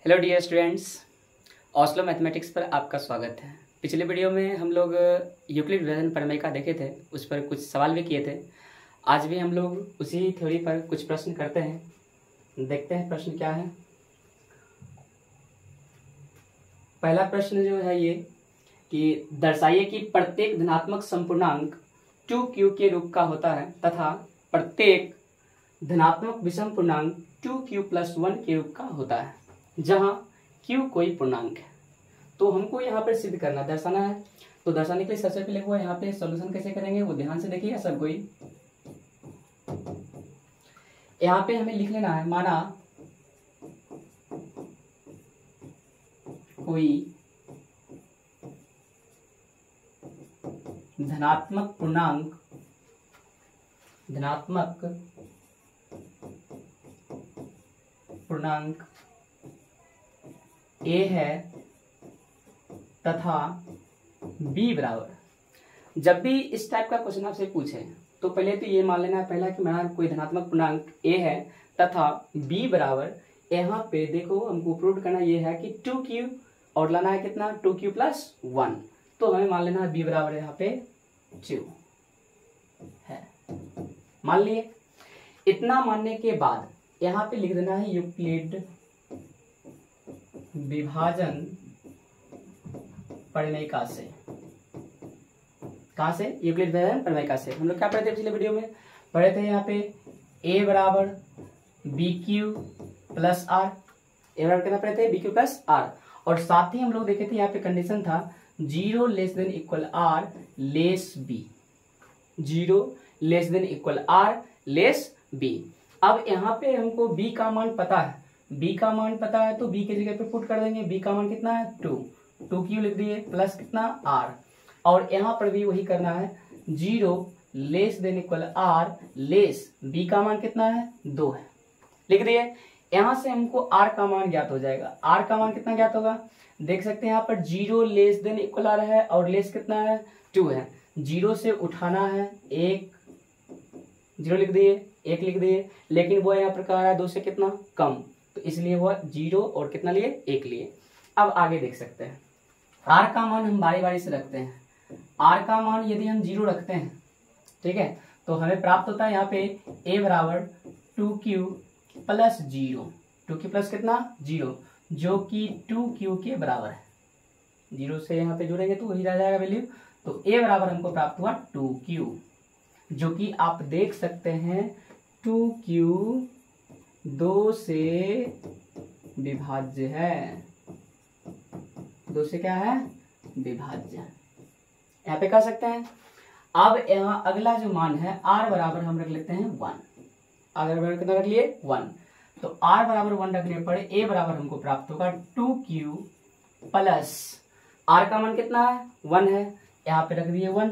Hello dear students, Oslo mathematics पर आपका स्वागत है। पिछले वीडियो में हम लोग यूक्लिड विभाजन प्रमेय देखे थे, उस पर कुछ सवाल भी किए थे। आज भी हम लोग उसी थ्योरी पर कुछ प्रश्न करते हैं। देखते हैं प्रश्न क्या है। पहला प्रश्न जो है ये कि दर्शाइए कि प्रत्येक धनात्मक संपूर्णांक 2q के रूप का होता है तथा प्रत्येक धनात्मक विषम पूर्णांक 2q+1 के रूप का होता है, जहां q कोई पूर्णांक है। तो हमको यहाँ पर सिद्ध करना, दर्शाना है। तो दर्शाने के लिए सबसे पहले वो यहाँ पे सॉल्यूशन कैसे करेंगे वो ध्यान से देखिए सब कोई। यहाँ पे हमें लिख लेना है, माना कोई धनात्मक पूर्णांक a है तथा b बराबर। जब भी इस टाइप का क्वेश्चन आपसे पूछे तो पहले तो ये मान लेना है पहला कि मेरा कोई धनात्मक पूर्णांक a है तथा b बराबर। यहाँ पे देखो हमको प्रूव करना ये है कि 2q और लाना है कितना 2q+1। तो हमें मान लेना है b बराबर यहाँ पे 2 है। मान लिए। इतना मानने के बाद यहाँ पे लिख देना है यूक्लिड विभाजन प्रमेय से। कहां से? यूक्लिड विभाजन प्रमेय से। हम लोग क्या पढ़े थे पिछले वीडियो में? पढ़े थे यहाँ पे a बराबर bq+r। a बराबर कितना पढ़े थे? bq+r। और साथ ही हम लोग देखे थे यहाँ पे कंडीशन था 0 < r less b। 0 < r less b। अब यहाँ पे हमको b का मान पता है। b का मान पता है तो b की जगह पे पुट कर देंगे। b का मान कितना है 2q लिख दिए प्लस कितना r। और यहाँ पर भी वही करना है 0 < r लेस b का मान कितना है 2 है, लिख दिए। यहाँ से हमको r का मान ज्ञात हो जाएगा। r का मान कितना ज्ञात होगा देख सकते हैं यहाँ पर 0 < r है और लेस कितना है 2 है। 0 से उठाना है 1, 0 लिख दिए, 1 लिख दिए, लेकिन वो यहाँ पर कह रहा है 2 से कितना कम, तो इसलिए वो 0 और कितना लिए 1 लिए। अब आगे देख सकते हैं r का मान हम बारी बारी से रखते हैं। r का मान यदि हम 0 रखते हैं, ठीक है, तो हमें प्राप्त होता है यहाँ पे a बराबर 2q+0। 2q प्लस कितना 0, जो कि 2q के बराबर है। 0 से यहाँ पे जोड़ेंगे तो वही रह जाएगा वैल्यू। तो a बराबर हमको प्राप्त हुआ 2q, जो कि आप देख सकते हैं 2q 2 से विभाज्य है। 2 से क्या है? विभाज्य। यहाँ पे कह सकते हैं। अब यहाँ अगला जो मान है r बराबर हम रख लेते हैं 1। अगर बराबर कितना रख लिए 1, तो r बराबर 1 रखने पर a बराबर हमको प्राप्त होगा 2q प्लस r का मान कितना है 1 है, यहाँ पे रख दिए 1।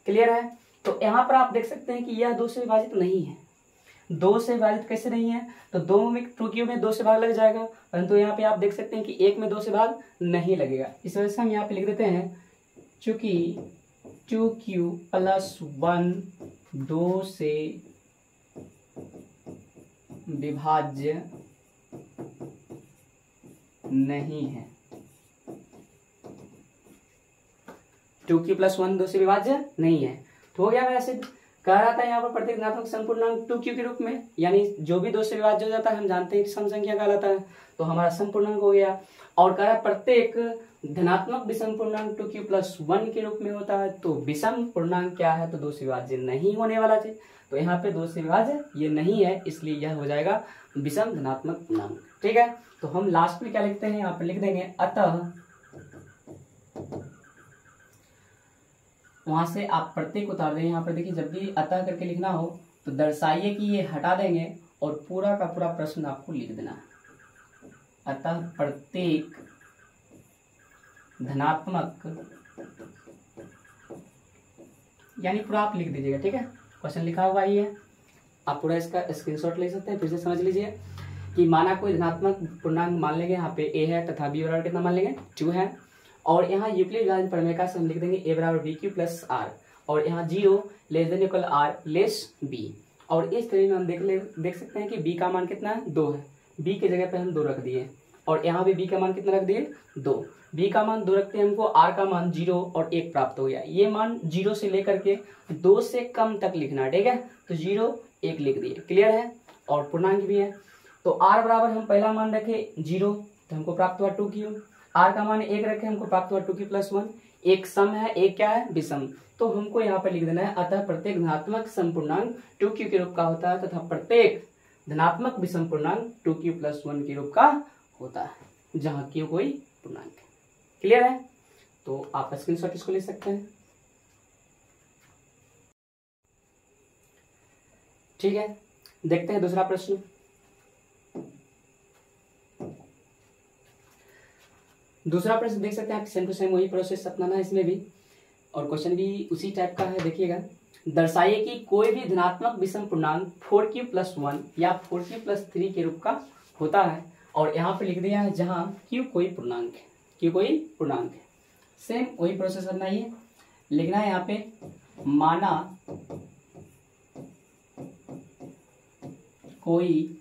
क्लियर है? तो यहाँ पर आप देख सकते हैं कि यह 2 से विभाजित नहीं है। 2 से विभाजित कैसे नहीं है? तो 2q में 2 से भाग लग जाएगा, परंतु यहाँ पे आप देख सकते हैं कि 1 में 2 से भाग नहीं लगेगा। इस वजह से हम यहाँ पे लिख देते हैं चूंकि 2q+1 2 से विभाज्य नहीं है। 2q+1 2 से विभाज्य नहीं है, तो हो गया वैसे। कह रहा था यहाँ पर प्रत्येक धनात्मक संपूर्णांक 2q के रूप में, यानी जो भी 2 से विभाज्य हो जाता है हम जानते हैं कि सम संख्या कहलाता है, तो हमारा संपूर्णांक हो गया। और कह रहा है प्रत्येक धनात्मक विषम पूर्णांक 2q+1 के रूप में होता है, तो विषम पूर्णांक क्या है? तो 2 से विभाज्य नहीं होने वाला थे, तो यहाँ पे 2 से विभाज्य ये नहीं है, इसलिए यह हो जाएगा विषम धनात्मक पूर्णांक। ठीक है, तो हम लास्ट में क्या लिखते हैं? यहाँ पर लिख देंगे अतः। वहां से आप प्रत्येक उतार दें। यहाँ पर देखिए जब भी अतः करके लिखना हो तो दर्शाइए कि ये हटा देंगे और पूरा का पूरा प्रश्न आपको लिख देना है। अतः प्रत्येक धनात्मक, यानी पूरा आप लिख दीजिएगा। ठीक है, क्वेश्चन लिखा हुआ ही है, आप पूरा इसका स्क्रीनशॉट ले सकते हैं। फिर से समझ लीजिए कि माना कोई धनात्मक पूर्णांक मान लेंगे, यहाँ पे a है तथा b बराबर कितना मान लेंगे 2 है। और यहाँ यूक्लिड विभाजन प्रमेय से हम लिख देंगे a बराबर bq+r, और यहाँ 0 < r लेस b। और इस तरह में हम देख सकते हैं कि b का मान कितना है 2 है, b की जगह पे हम 2 रख दिए और यहाँ पे बी का मान कितना रख दिए 2। बी का मान 2 रखते हैं हमको, आर का मान 0 और 1 प्राप्त हो गया। ये मान 0 से लेकर के 2 से कम तक लिखना है, ठीक है। तो 0 1 लिख दिए, क्लियर है। और पूर्णांक भी है, तो आर बराबर हम पहला मान रखे 0 तो हमको प्राप्त हुआ 2q। आर का मान 1 रखे हमको प्राप्त हुआ 2q + 1। एक सम है, एक क्या है विषम, तो हमको यहाँ पर लिख देना है अतः प्रत्येक धनात्मक सम पूर्णांक 2q के रूप का होता है तथा प्रत्येक धनात्मक विषम पूर्णांक 2q + 1 के रूप का होता है, जहाँ q कोई पूर्णांक है। क्लियर है, तो आप स्क्रीनशॉट इसको ले सकते हैं। ठीक है, देखते हैं दूसरा प्रश्न। दूसरा प्रश्न देख सकते हैं आप, सेम टू सेम वही प्रोसेस अपनाना है इसमें भी, और क्वेश्चन भी उसी टाइप का है। देखिएगा, दर्शाइए कि कोई भी धनात्मक विषम पूर्णांक 4q + 1 या 4q + 3 के रूप का होता है, और यहाँ पे लिख दिया है जहाँ q कोई पूर्णांक है, q कोई पूर्णांक है। सेम वही प्रोसेस अपनाइए, लिखना है यहाँ पे माना कोई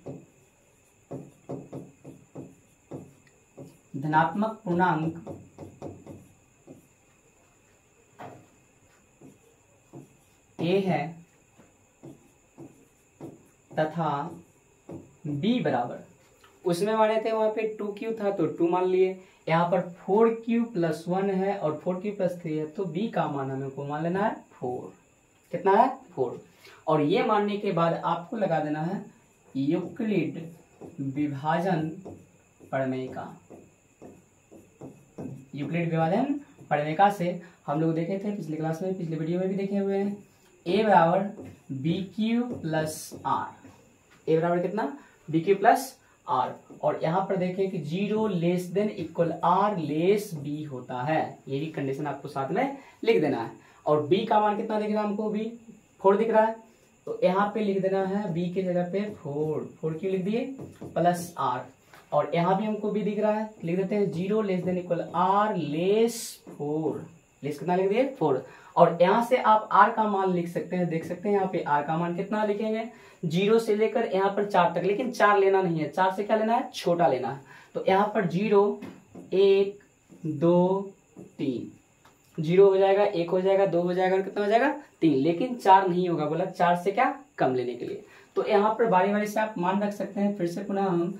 धनात्मक पूर्णांक a है तथा b बराबर, उसमें माने थे वहां पे 2q था तो 2 मान लिए, यहाँ पर 4q + 1 है और 4q + 3 है, तो b का मान हमें को मान लेना है 4। कितना है 4। और ये मानने के बाद आपको लगा देना है यूक्लिड विभाजन प्रमेय का। यूक्लिड विभाजन प्रमेय का से हम लोग देखे थे पिछले क्लास में, पिछले वीडियो में भी देखे हुए हैं। a बराबर bq + r, a बराबर कितना bq + r, और यहाँ पर देखें कि 0 <= r लेस b होता है, ये भी कंडीशन आपको साथ में लिख देना है। और b का मान कितना दिख रहा है हमको, b 4 दिख रहा है, तो यहाँ पे लिख देना है b की जगह पे 4 क्यों लिख दिए प्लस r, और यहाँ भी हमको b दिख रहा है, लिख देते हैं 0 <= r लेस 4, लेस कितना लिख दिए 4। और यहाँ से आप r का मान लिख सकते हैं, देख सकते हैं यहाँ पे r का मान कितना लिखेंगे 0 से लेकर यहाँ पर 4 तक, लेकिन 4 लेना नहीं है, 4 से क्या लेना है छोटा लेना है। तो यहाँ पर 0 1 2 3, 0 हो जाएगा, 1 हो जाएगा, 2 हो जाएगा और कितना हो जाएगा 3, लेकिन 4 नहीं होगा, बोला 4 से क्या कम लेने के लिए। तो यहाँ पर बारी बारी से आप मान रख सकते हैं। फिर से पुनः हम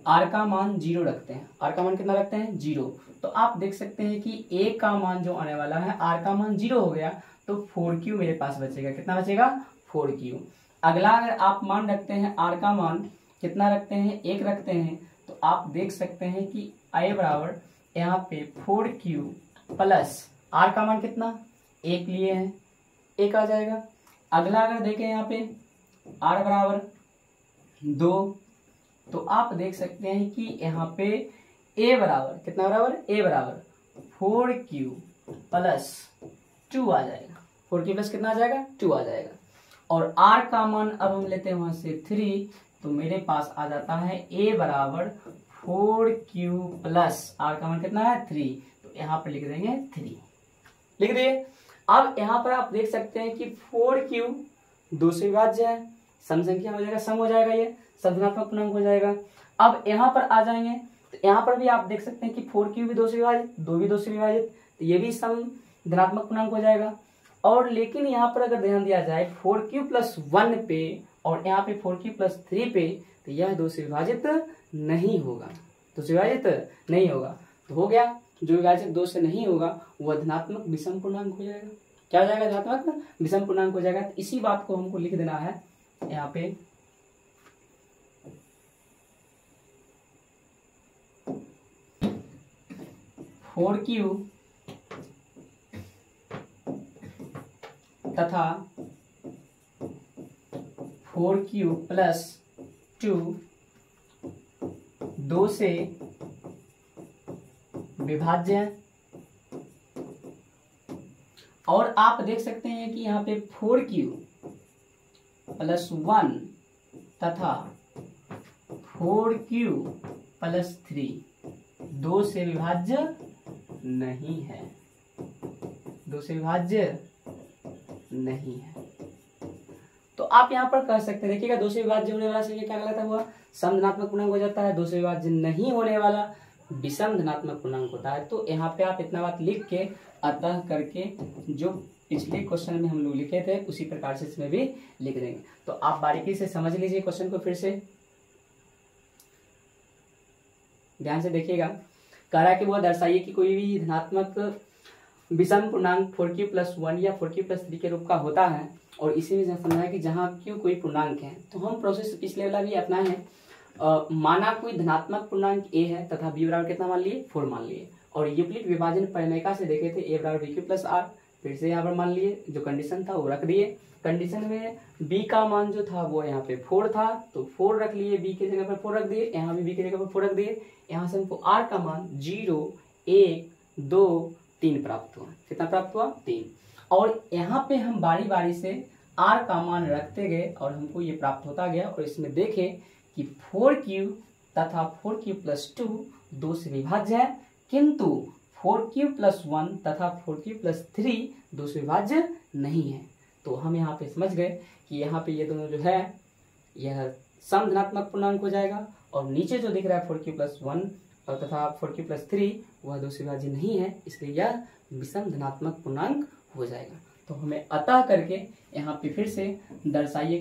r का मान 0 रखते हैं, r का मान कितना रखते हैं 0, तो आप देख सकते हैं कि a का मान जो आने वाला है, r का मान 0 हो गया तो 4q मेरे पास बचेगा, कितना बचेगा 4q। अगला अगर आप मान रखते हैं r का मान कितना रखते हैं 1 रखते हैं, तो आप देख सकते हैं कि a बराबर यहाँ पे 4q प्लस r का मान कितना 1 लिए हैं 1 आ जाएगा। अगला अगर देखें यहाँ पे r बराबर 2, तो आप देख सकते हैं कि यहाँ पे a बराबर कितना बराबर, a बराबर 4q + 2 आ जाएगा, 4q प्लस कितना आ जाएगा 2 आ जाएगा। और r का मान अब हम लेते हैं वहां से 3, तो मेरे पास आ जाता है a बराबर 4q प्लस r का मान कितना है 3, तो यहाँ पर लिख देंगे 3, लिख दिए। अब यहाँ पर आप देख सकते हैं कि 4q 2 से विभाज्य है, सम संख्या हो जाएगा, सम हो जाएगा, ये धनात्मक पूर्णांक हो जाएगा। अब यहाँ पर आ जाएंगे तो यहाँ पर भी आप देख सकते हैं कि 4q भी 2 से विभाजित, 2 भी 2 से विभाजित, तो ये भी सम धनात्मक पूर्णांक हो जाएगा। और लेकिन यहाँ पर अगर ध्यान दिया जाए 4q + 1 पे और यहाँ पे 4q + 3 पे, तो यह 2 से विभाजित नहीं होगा, 2 से विभाजित नहीं होगा। तो हो गया, जो विभाजित 2 से नहीं होगा वह धनात्मक विषम पूर्णांक हो जाएगा। क्या हो जाएगा, धनात्मक विषम पूर्णांक हो जाएगा। तो इसी बात को हमको लिख देना है यहाँ पे 4q तथा 4q + 2 2 से विभाज्य है। और आप देख सकते हैं कि यहाँ पे 4q + 1 तथा 4q + 3 2 से विभाज्य नहीं है, 2 से विभाज्य नहीं है। तो आप यहाँ पर कह सकते हैं, देखिएगा 2 से विभाज्य होने वाला संख्या क्या कहलाता हुआ सम धनात्मक पूर्णांक हो जाता है, 2 से विभाज्य नहीं होने वाला विषम धनात्मक पूर्णांक होता है। तो यहाँ पे आप इतना बात लिख के अतः करके जो पिछले क्वेश्चन में हम लोग लिखे थे उसी प्रकार से इसमें भी लिख देंगे। तो आप बारीकी से समझ लीजिए क्वेश्चन को, फिर से ध्यान से देखिएगा। कह रहा है कि वह दर्शाइए कि कोई भी धनात्मक विषम पूर्णांक 4q+1 या 4q+3 के रूप का होता है, और इसी में समझा है कि जहाँ q कोई पूर्णांक है। तो हम प्रोसेस पिछले वाला भी अपना है, माना कोई धनात्मक पूर्णांक a है तथा b बराबर कितना मान लिए 4 मान लिए, और यूक्लिड विभाजन प्रमेय से देखे थे a बराबर bq+r, फिर से यहाँ पर मान लिए जो कंडीशन था वो रख दिए। कंडीशन में b का मान जो था वो यहाँ पे 4 था, तो 4 रख लिए, b की जगह पर 4 रख दिए, यहाँ भी b की जगह पर 4 रख दिए। यहाँ से हमको r का मान 0, 1, 2, 3 प्राप्त हुआ। कितना प्राप्त हुआ 3। और यहाँ पे हम बारी बारी से r का मान रखते गए और हमको ये प्राप्त होता गया। और इसमें देखें कि 4q तथा 4q+2 2 से विभाज्य है, किंतु 4q+1 तथा 4q+3 2 से विभाज्य नहीं है। तो हम यहाँ पे समझ गए कि यहाँ पे ये दोनों जो है यह सम धनात्मक पूर्णांक हो जाएगा, और नीचे जो दिख रहा है 4q+1 और तथा 4q+3 वह 2 से विभाज्य नहीं है, इसलिए यह विषम धनात्मक पूर्णांक हो जाएगा। तो हमें अतः करके यहाँ पे फिर से दर्शाइए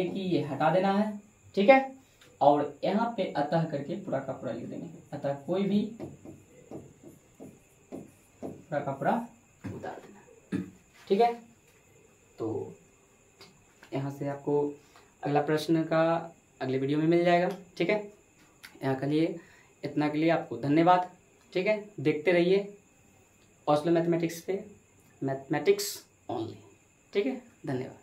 कि ये हटा देना है, ठीक है। और यहाँ पे अतः करके पूरा का पूरा लिख देंगे, अतः कोई भी पूरा का पूरा उतार देना, ठीक है। तो यहाँ से आपको अगला प्रश्न का अगले वीडियो में मिल जाएगा, ठीक है। यहाँ के लिए इतना के लिए आपको धन्यवाद, ठीक है। देखते रहिए ओस्लो मैथमेटिक्स पे, मैथमेटिक्स ओनली, ठीक है। धन्यवाद।